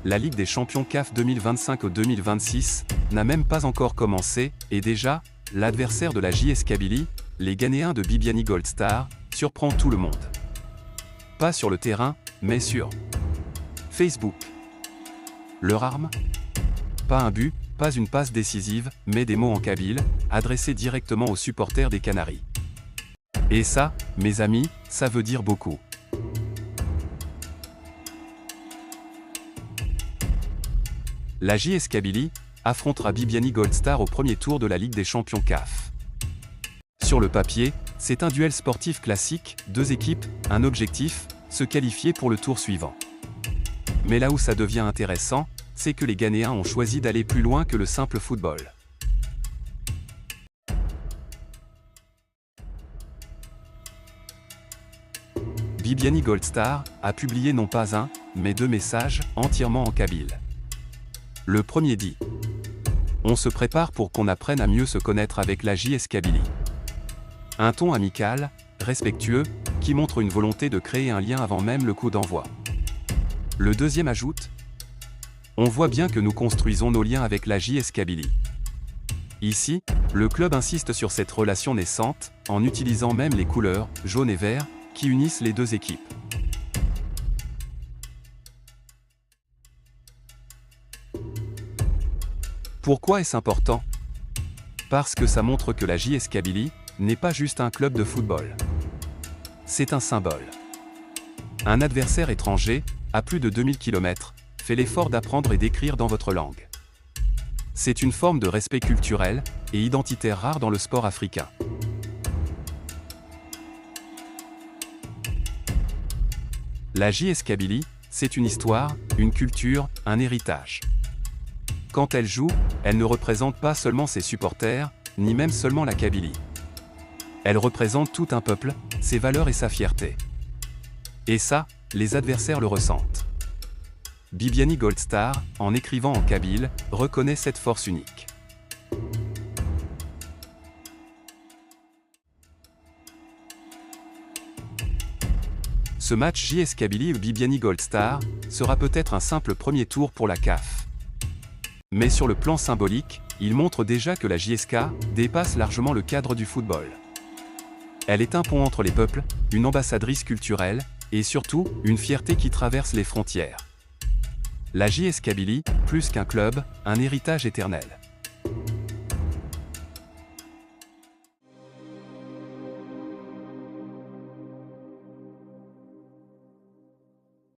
la Ligue des champions CAF 2025 au 2026 n'a même pas encore commencé, et déjà, l'adversaire de la JS Kabylie, les Ghanéens de Bibiani Gold Star, surprend tout le monde. Pas sur le terrain, mais sur Facebook. Leur arme? Pas un but, pas une passe décisive, mais des mots en kabyle, adressés directement aux supporters des Canaries. Et ça, mes amis, ça veut dire beaucoup. La JS Kabylie affrontera Bibiani Gold Star au premier tour de la Ligue des champions CAF. Sur le papier, c'est un duel sportif classique, deux équipes, un objectif, se qualifier pour le tour suivant. Mais là où ça devient intéressant, c'est que les Ghanéens ont choisi d'aller plus loin que le simple football. Bibiani Gold Star a publié non pas un, mais deux messages, entièrement en kabyle. Le premier dit: on se prépare pour qu'on apprenne à mieux se connaître avec la JS Kabylie. Un ton amical, respectueux, qui montre une volonté de créer un lien avant même le coup d'envoi. Le deuxième ajoute: on voit bien que nous construisons nos liens avec la JS Kabylie. Ici, le club insiste sur cette relation naissante, en utilisant même les couleurs, jaune et vert, qui unissent les deux équipes. Pourquoi est-ce important? Parce que ça montre que la JS Kabylie n'est pas juste un club de football. C'est un symbole. Un adversaire étranger, à plus de 2000 km, fait l'effort d'apprendre et d'écrire dans votre langue. C'est une forme de respect culturel et identitaire rare dans le sport africain. La JS Kabylie, c'est une histoire, une culture, un héritage. Quand elle joue, elle ne représente pas seulement ses supporters, ni même seulement la Kabylie. Elle représente tout un peuple, ses valeurs et sa fierté. Et ça, les adversaires le ressentent. Bibiani Gold Star, en écrivant en kabyle, reconnaît cette force unique. Ce match JS Kabylie ou Bibiani Gold Star sera peut-être un simple premier tour pour la CAF. Mais sur le plan symbolique, il montre déjà que la JSK dépasse largement le cadre du football. Elle est un pont entre les peuples, une ambassadrice culturelle, et surtout, une fierté qui traverse les frontières. La JS Kabylie, plus qu'un club, un héritage éternel.